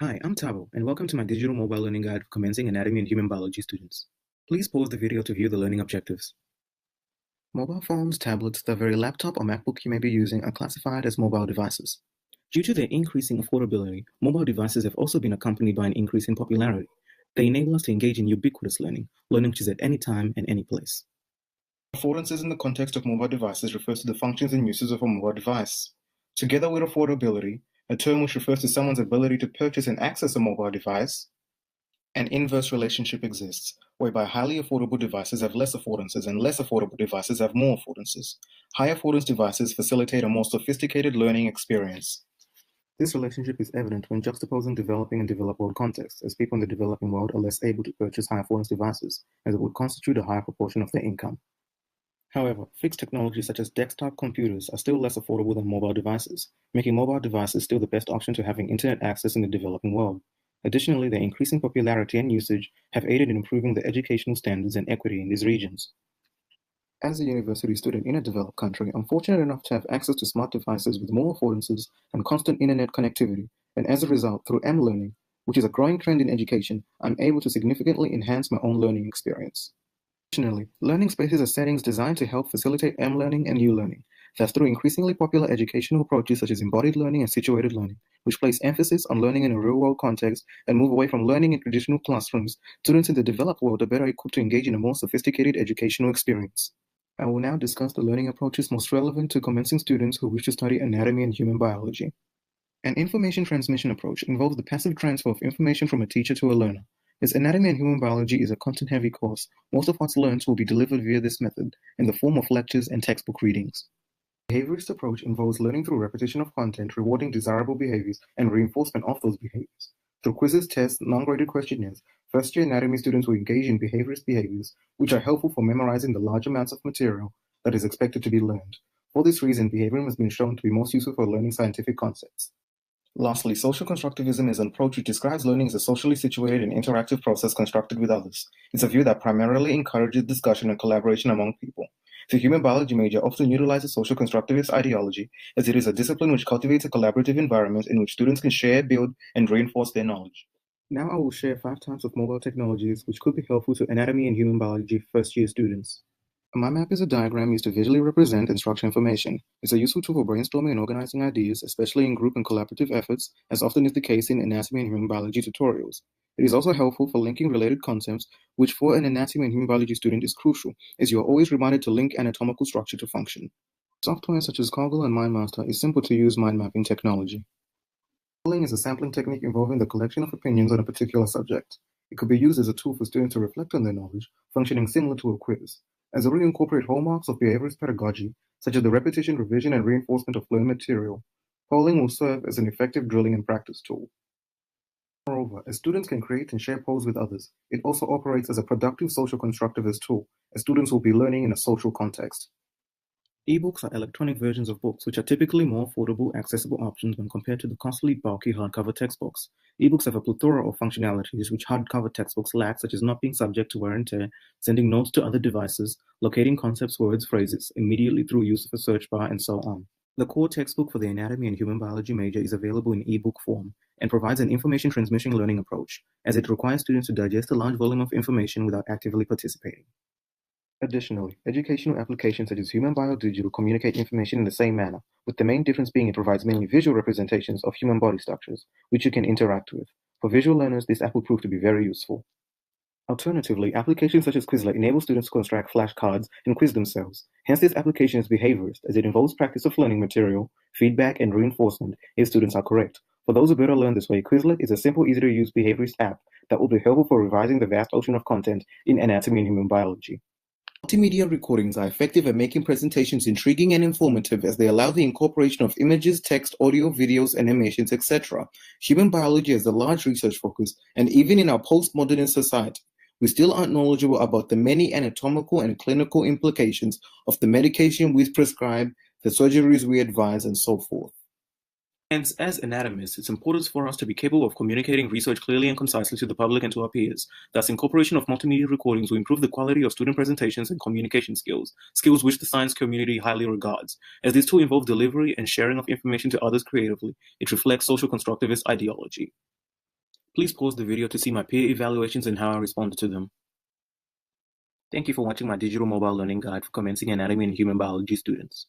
Hi, I'm Tabo, and welcome to my digital mobile learning guide for commencing anatomy and human biology students. Please pause the video to view the learning objectives. Mobile phones, tablets, the very laptop or MacBook you may be using are classified as mobile devices. Due to their increasing affordability, mobile devices have also been accompanied by an increase in popularity. They enable us to engage in ubiquitous learning which is at any time and any place. Affordances in the context of mobile devices refers to the functions and uses of a mobile device. Together with affordability, a term which refers to someone's ability to purchase and access a mobile device, an inverse relationship exists, whereby highly affordable devices have less affordances and less affordable devices have more affordances. High affordance devices facilitate a more sophisticated learning experience. This relationship is evident when juxtaposing developing and developed world contexts, as people in the developing world are less able to purchase high affordance devices, as it would constitute a higher proportion of their income. However, fixed technologies such as desktop computers are still less affordable than mobile devices, making mobile devices still the best option to having internet access in the developing world. Additionally, their increasing popularity and usage have aided in improving the educational standards and equity in these regions. As a university student in a developed country, I'm fortunate enough to have access to smart devices with more affordances and constant internet connectivity, and as a result, through M-learning, which is a growing trend in education, I'm able to significantly enhance my own learning experience. Additionally, learning spaces are settings designed to help facilitate M-learning and U-learning. Thus, through increasingly popular educational approaches such as embodied learning and situated learning, which place emphasis on learning in a real-world context and move away from learning in traditional classrooms, students in the developed world are better equipped to engage in a more sophisticated educational experience. I will now discuss the learning approaches most relevant to commencing students who wish to study anatomy and human biology. An information transmission approach involves the passive transfer of information from a teacher to a learner. As anatomy and human biology is a content-heavy course, most of what's learned will be delivered via this method in the form of lectures and textbook readings. The behaviorist approach involves learning through repetition of content, rewarding desirable behaviors, and reinforcement of those behaviors. Through quizzes, tests, non-graded questionnaires, first-year anatomy students will engage in behaviorist behaviors, which are helpful for memorizing the large amounts of material that is expected to be learned. For this reason, behaviorism has been shown to be most useful for learning scientific concepts. Lastly, social constructivism is an approach which describes learning as a socially situated and interactive process constructed with others. It's a view that primarily encourages discussion and collaboration among people. The human biology major often utilizes social constructivist ideology, as it is a discipline which cultivates a collaborative environment in which students can share, build, and reinforce their knowledge. Now I will share 5 types of mobile technologies which could be helpful to anatomy and human biology first-year students. A mind map is a diagram used to visually represent and structure information. It's a useful tool for brainstorming and organizing ideas, especially in group and collaborative efforts, as often is the case in anatomy and human biology tutorials. It is also helpful for linking related concepts, which for an anatomy and human biology student is crucial, as you are always reminded to link anatomical structure to function. Software such as Coggle and MindMaster is simple to use mind mapping technology. Polling is a sampling technique involving the collection of opinions on a particular subject. It could be used as a tool for students to reflect on their knowledge, functioning similar to a quiz. As a reincorporate hallmarks of behaviorist pedagogy, such as the repetition, revision, and reinforcement of learned material, polling will serve as an effective drilling and practice tool. Moreover, as students can create and share polls with others, it also operates as a productive social constructivist tool, as students will be learning in a social context. Ebooks are electronic versions of books, which are typically more affordable, accessible options when compared to the costly, bulky hardcover textbooks. Ebooks have a plethora of functionalities which hardcover textbooks lack, such as not being subject to wear and tear, sending notes to other devices, locating concepts, words, phrases immediately through use of a search bar, and so on. The core textbook for the anatomy and human biology major is available in ebook form and provides an information transmission learning approach, as it requires students to digest a large volume of information without actively participating. Additionally, educational applications such as Human Biodigital communicate information in the same manner, with the main difference being it provides mainly visual representations of human body structures, which you can interact with. For visual learners, this app will prove to be very useful. Alternatively, applications such as Quizlet enable students to construct flashcards and quiz themselves. Hence, this application is behaviorist, as it involves practice of learning material, feedback, and reinforcement if students are correct. For those who better learn this way, Quizlet is a simple, easy-to-use behaviorist app that will be helpful for revising the vast ocean of content in anatomy and human biology. Multimedia recordings are effective at making presentations intriguing and informative as they allow the incorporation of images, text, audio, videos, animations, etc. Human biology has a large research focus, and even in our postmodern society, we still aren't knowledgeable about the many anatomical and clinical implications of the medication we prescribe, the surgeries we advise, and so forth. Hence, as anatomists, it's important for us to be capable of communicating research clearly and concisely to the public and to our peers. Thus, incorporation of multimedia recordings will improve the quality of student presentations and communication skills, skills which the science community highly regards. As these tools involve delivery and sharing of information to others creatively, it reflects social constructivist ideology. Please pause the video to see my peer evaluations and how I responded to them. Thank you for watching my digital mobile learning guide for commencing anatomy and human biology students.